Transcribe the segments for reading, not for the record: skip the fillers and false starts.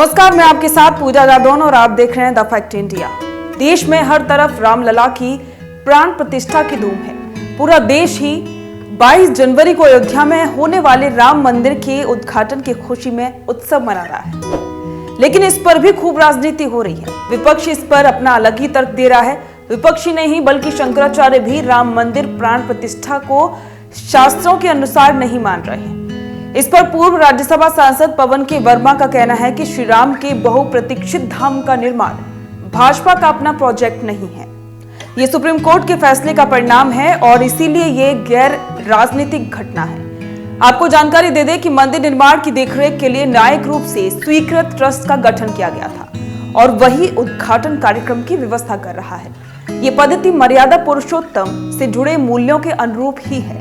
नमस्कार, मैं आपके साथ पूजा जादौन और आप देख रहे हैं द फैक्ट इंडिया। देश में हर तरफ रामलला की प्राण प्रतिष्ठा की धूम है। पूरा देश ही 22 जनवरी को अयोध्या में होने वाले राम मंदिर के उद्घाटन की खुशी में उत्सव मना रहा है, लेकिन इस पर भी खूब राजनीति हो रही है। विपक्ष इस पर अपना अलग ही तर्क दे रहा है। विपक्ष ही नहीं बल्कि शंकराचार्य भी राम मंदिर प्राण प्रतिष्ठा को शास्त्रों के अनुसार नहीं मान रहे हैं। इस पर पूर्व राज्यसभा सांसद पवन के वर्मा का कहना है कि श्री राम के बहुप्रतीक्षित धाम का निर्माण भाजपा का अपना प्रोजेक्ट नहीं है, ये सुप्रीम कोर्ट के फैसले का परिणाम है और इसीलिए ये गैर राजनीतिक घटना है। आपको जानकारी दे दें कि मंदिर निर्माण की देखरेख के लिए न्यायिक रूप से स्वीकृत ट्रस्ट का गठन किया गया था और वही उद्घाटन कार्यक्रम की व्यवस्था कर रहा है। ये पद्धति मर्यादा पुरुषोत्तम से जुड़े मूल्यों के अनुरूप ही है,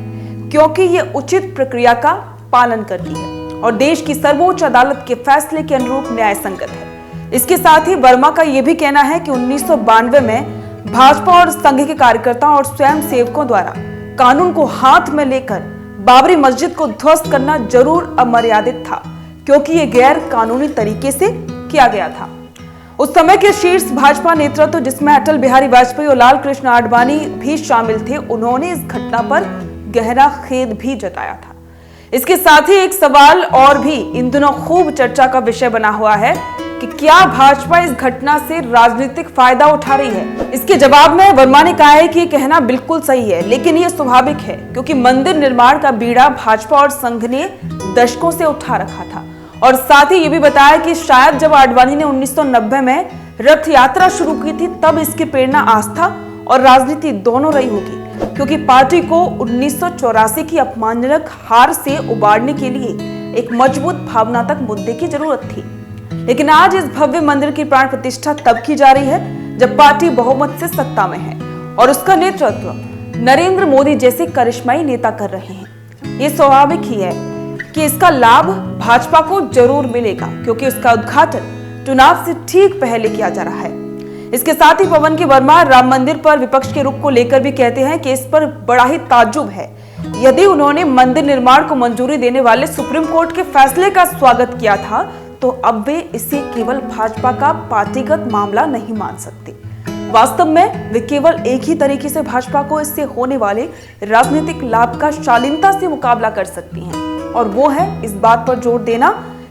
क्योंकि ये उचित प्रक्रिया का पालन करती है और देश की सर्वोच्च अदालत के फैसले के अनुरूप न्याय संगत है। इसके साथ ही वर्मा का यह भी कहना है कि 1992 में भाजपा और संघ के कार्यकर्ताओं और स्वयं सेवकों द्वारा कानून को हाथ में लेकर बाबरी मस्जिद को ध्वस्त करना जरूर अमर्यादित था, क्योंकि ये गैर कानूनी तरीके से किया गया था। उस समय के शीर्ष भाजपा नेतृत्व, जिसमें अटल बिहारी वाजपेयी और लाल कृष्ण आडवाणी भी शामिल थे, उन्होंने इस घटना पर गहरा खेद भी जताया था। इसके साथ ही एक सवाल और भी इन दिनों खूब चर्चा का विषय बना हुआ है कि क्या भाजपा इस घटना से राजनीतिक फायदा उठा रही है। इसके जवाब में वर्मा ने कहा है कि कहना बिल्कुल सही है, लेकिन यह स्वाभाविक है, क्योंकि मंदिर निर्माण का बीड़ा भाजपा और संघ ने दशकों से उठा रखा था। और साथ ही ये भी बताया कि शायद जब आडवाणी ने 1990 में रथ यात्रा शुरू की थी, तब इसकी प्रेरणा आस्था और राजनीति दोनों रही होगी, क्योंकि पार्टी को 1984 की अपमानजनक हार से उबारने के लिए एक मजबूत भावनात्मक मुद्दे की जरूरत थी। लेकिन आज इस भव्य मंदिर की प्राण प्रतिष्ठा तब की जा रही है जब पार्टी बहुमत से सत्ता में है और उसका नेतृत्व नरेंद्र मोदी जैसे करिश्माई नेता कर रहे हैं। ये स्वाभाविक ही है कि इसका लाभ भाजपा को जरूर मिलेगा, क्योंकि उसका उद्घाटन चुनाव से ठीक पहले किया जा रहा है। इसके साथ ही पवन के वर्मा राम मंदिर पर विपक्ष के रुख को लेकर भी कहते हैं कि इस पर बड़ा ही ताज्जुब है। यदि उन्होंने मंदिर निर्माण को मंजूरी देने वाले सुप्रीम कोर्ट के फैसले का स्वागत किया था, तो अब वे इसे केवल भाजपा का पार्टीगत मामला नहीं मान सकते। वास्तव में वे केवल एक ही तरीके से भाजपा को इससे होने वाले राजनीतिक लाभ का शालीनता से मुकाबला कर सकती हैं, और वो है इस बात पर जोर देना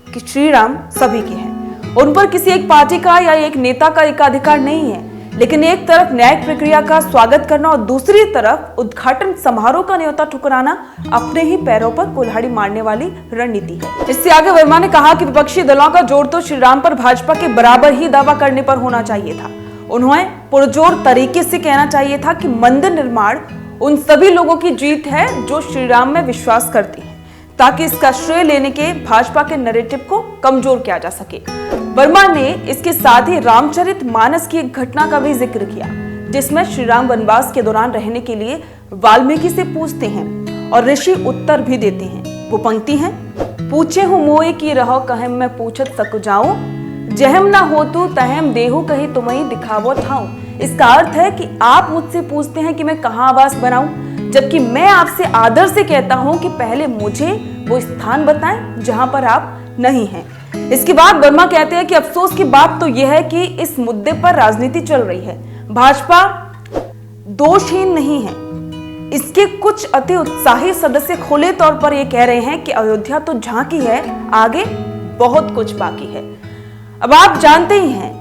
कि श्री राम सभी के हैं, उन पर किसी एक पार्टी का या एक नेता का एकाधिकार नहीं है। लेकिन एक तरफ न्यायिक प्रक्रिया का स्वागत करना और दूसरी तरफ उद्घाटन समारोह का न्योता ठुकराना अपने ही पैरों पर कुल्हाड़ी मारने वाली रणनीति है। इससे आगे वर्मा ने कहा कि विपक्षी दलों का जोर तो श्री राम पर भाजपा के बराबर ही दावा करने पर होना चाहिए था। उन्हें पुरजोर तरीके से कहना चाहिए था कि मंदिर निर्माण उन सभी लोगों की जीत है जो श्री राम में विश्वास करते हैं, ताकि इसका श्रेय लेने के भाजपा के नैरेटिव को कमजोर किया जा सके। वर्मा ने इसके साथ ही रामचरितमानस की एक घटना का भी जिक्र किया, जिसमें श्री राम वनवास के दौरान रहने के लिए वाल्मीकि से पूछते हैं और ऋषि उत्तर भी देते हैं। वो पंक्ति है, पूछे हूँ मोए की रहो कहेम मैं पूछत सक जाऊं, जहम ना हो तू तहम देहु कहीं तुम्हें दिखावो ठाऊं। इसका अर्थ है कि आप मुझसे पूछते हैं कि मैं कहाँ आवास बनाऊं, जबकि मैं आपसे आदर से कहता हूं कि पहले मुझे वो स्थान बताएं जहां पर आप नहीं हैं। इसके बाद वर्मा कहते हैं कि अफसोस की बात तो यह है कि इस मुद्दे पर राजनीति चल रही है। भाजपा दोषहीन नहीं है। इसके कुछ अति उत्साही सदस्य खुले तौर पर यह कह रहे हैं कि अयोध्या तो झांकी है, आगे बहुत कुछ बाकी है। अब आप जानते ही हैं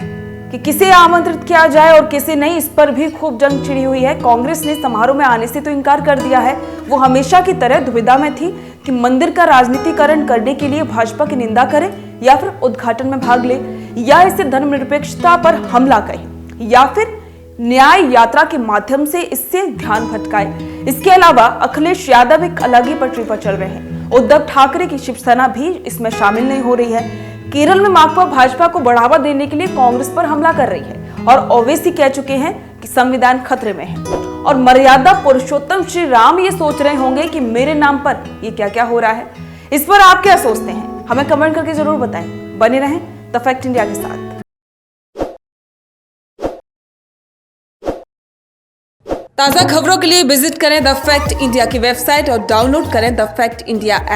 कि किसे आमंत्रित किया जाए और किसे नहीं, इस पर भी खूब जंग छिड़ी हुई है। कांग्रेस ने समारोह में आने से तो इनकार कर दिया है। वो हमेशा की तरह दुविधा में थी कि मंदिर का राजनीतिकरण करने के लिए भाजपा की निंदा करे या फिर उद्घाटन में भाग ले, या इसे धर्मनिरपेक्षता पर हमला कहे, या फिर न्याय यात्रा के माध्यम से इससे ध्यान भटकाए। इसके अलावा अखिलेश यादव एक अलग ही पटरी पर चल रहे हैं। उद्धव ठाकरे की शिवसेना भी इसमें शामिल नहीं हो रही है। केरल में माकपा भाजपा को बढ़ावा देने के लिए कांग्रेस पर हमला कर रही है और ओवैसी कह चुके हैं कि संविधान खतरे में है। और मर्यादा पुरुषोत्तम श्री राम ये सोच रहे होंगे कि मेरे नाम पर ये क्या क्या हो रहा है। इस पर आप क्या सोचते हैं, हमें कमेंट करके जरूर बताएं। बने रहें द फैक्ट इंडिया के साथ। ताजा खबरों के लिए विजिट करें द फैक्ट इंडिया की वेबसाइट और डाउनलोड करें द फैक्ट इंडिया ऐप।